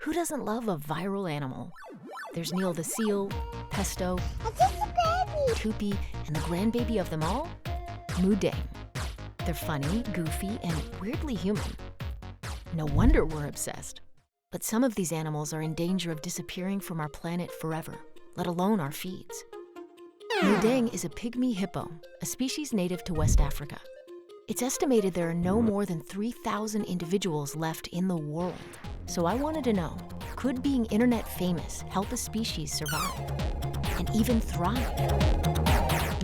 who doesn't love a viral animal? There's Neil the seal, Pesto, Toopy, and the grandbaby of them all, Moo Deng. They're funny, goofy, and weirdly human. No wonder we're obsessed. But some of these animals are in danger of disappearing from our planet forever, let alone our feeds. Moo Deng is a pygmy hippo, a species native to West Africa. It's estimated there are no more than 3,000 individuals left in the world. So I wanted to know, could being internet famous help a species survive and even thrive?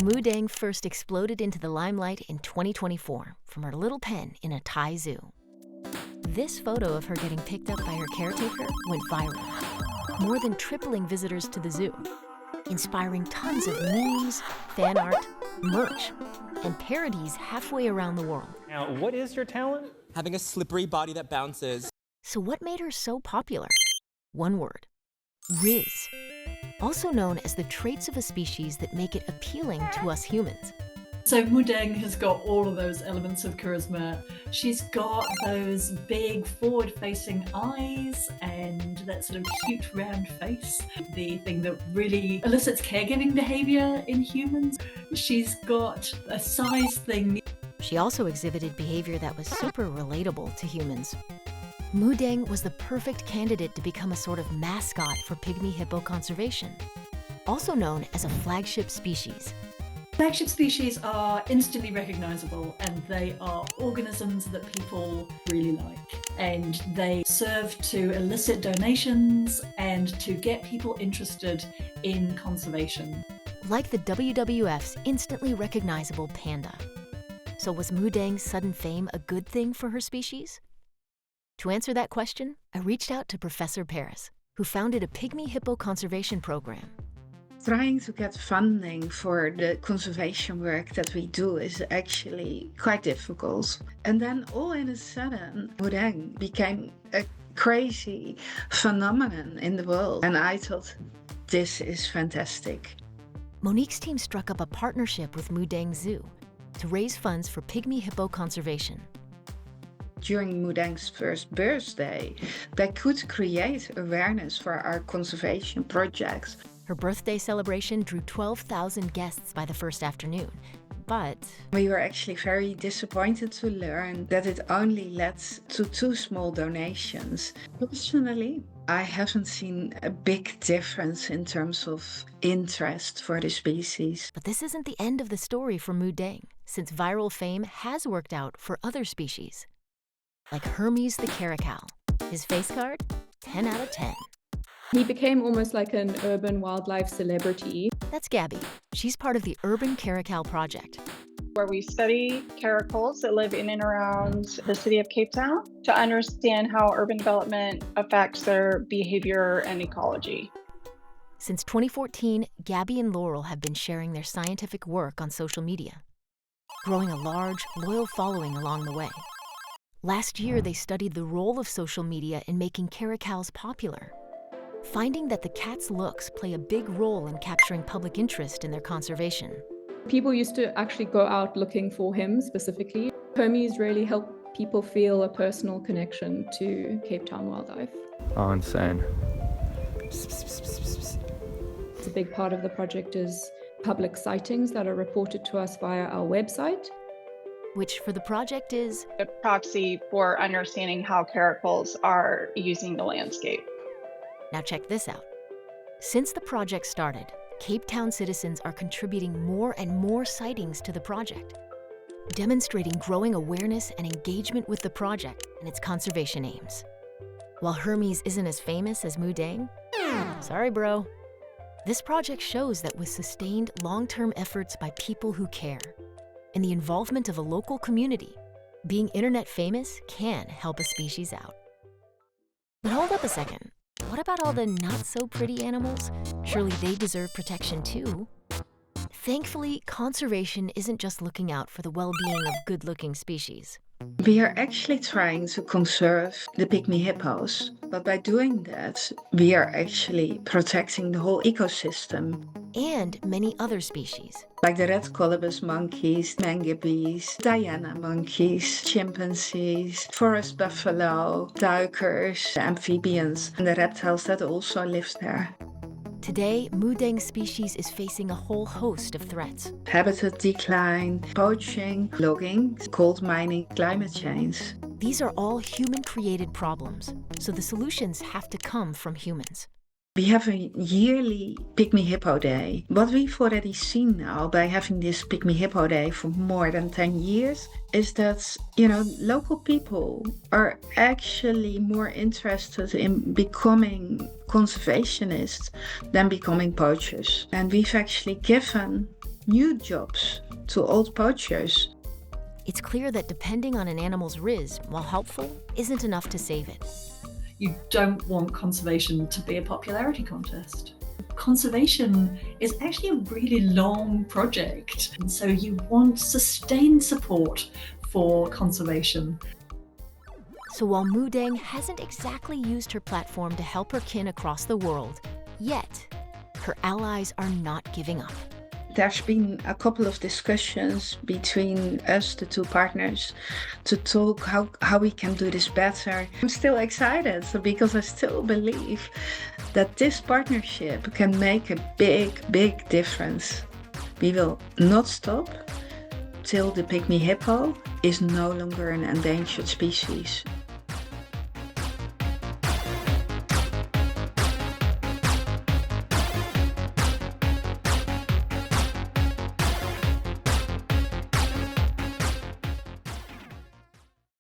Moo Deng first exploded into the limelight in 2024 from her little pen in a Thai zoo. This photo of her getting picked up by her caretaker went viral, more than tripling visitors to the zoo, inspiring tons of memes, fan art, merch, and parodies halfway around the world. Now, what is your talent? Having a slippery body that bounces. So what made her so popular? One word: Riz. Also known as the traits of a species that make it appealing to us humans. So Moo Deng has got all of those elements of charisma. She's got those big forward-facing eyes and that sort of cute round face, the thing that really elicits caregiving behavior in humans. She's got a size thing. She also exhibited behavior that was super relatable to humans. Moo Deng was the perfect candidate to become a sort of mascot for pygmy hippo conservation, also known as a flagship species. Flagship species are instantly recognizable, and they are organisms that people really like. And they serve to elicit donations and to get people interested in conservation. Like the WWF's instantly recognizable panda. So was Moo Deng's sudden fame a good thing for her species? To answer that question, I reached out to Professor Paris, who founded a pygmy hippo conservation program. Trying to get funding for the conservation work that we do is actually quite difficult. And then all in a sudden, Moo Deng became a crazy phenomenon in the world. And I thought, this is fantastic. Monique's team struck up a partnership with Moo Deng Zoo to raise funds for pygmy hippo conservation. During Moo Deng's first birthday, they could create awareness for our conservation projects. Her birthday celebration drew 12,000 guests by the first afternoon, but we were actually very disappointed to learn that it only led to 2 small donations. Personally, I haven't seen a big difference in terms of interest for the species. But this isn't the end of the story for Moo Deng, since viral fame has worked out for other species. Like Hermes the caracal. His face card? 10 out of 10. He became almost like an urban wildlife celebrity. That's Gabby. She's part of the Urban Caracal Project, where we study caracals that live in and around the city of Cape Town to understand how urban development affects their behavior and ecology. Since 2014, Gabby and Laurel have been sharing their scientific work on social media, growing a large, loyal following along the way. Last year, they studied the role of social media in making caracals popular, finding that the cat's looks play a big role in capturing public interest in their conservation. People used to actually go out looking for him specifically. Hermes really helped people feel a personal connection to Cape Town wildlife. Oh, insane. It's a big part of the project is public sightings that are reported to us via our website. Which for the project is a proxy for understanding how caracals are using the landscape. Now check this out. Since the project started, Cape Town citizens are contributing more and more sightings to the project, demonstrating growing awareness and engagement with the project and its conservation aims. While Hermes isn't as famous as Moo Deng, sorry bro. This project shows that with sustained long-term efforts by people who care and the involvement of a local community, being internet famous can help a species out. But hold up a second. What about all the not-so-pretty animals? Surely they deserve protection too. Thankfully, conservation isn't just looking out for the well-being of good-looking species. We are actually trying to conserve the pygmy hippos, but by doing that, we are actually protecting the whole ecosystem. and many other species. Like the red colobus monkeys, mangabeys, Diana monkeys, chimpanzees, forest buffalo, duikers, amphibians, and the reptiles that also live there. Today, Moo Deng species is facing a whole host of threats. Habitat decline, poaching, logging, coal mining, climate change. These are all human-created problems, so the solutions have to come from humans. We have a yearly Pygmy Hippo Day. What we've already seen now by having this Pygmy Hippo Day for more than 10 years is that, local people are actually more interested in becoming conservationists than becoming poachers. And we've actually given new jobs to old poachers. It's clear that depending on an animal's riz, while helpful, isn't enough to save it. You don't want conservation to be a popularity contest. Conservation is actually a really long project, and so you want sustained support for conservation. So while Moo Deng hasn't exactly used her platform to help her kin across the world, yet, her allies are not giving up. There's been a couple of discussions between us, the two partners, to talk how we can do this better. I'm still excited because I still believe that this partnership can make a big difference. We will not stop till the pygmy hippo is no longer an endangered species.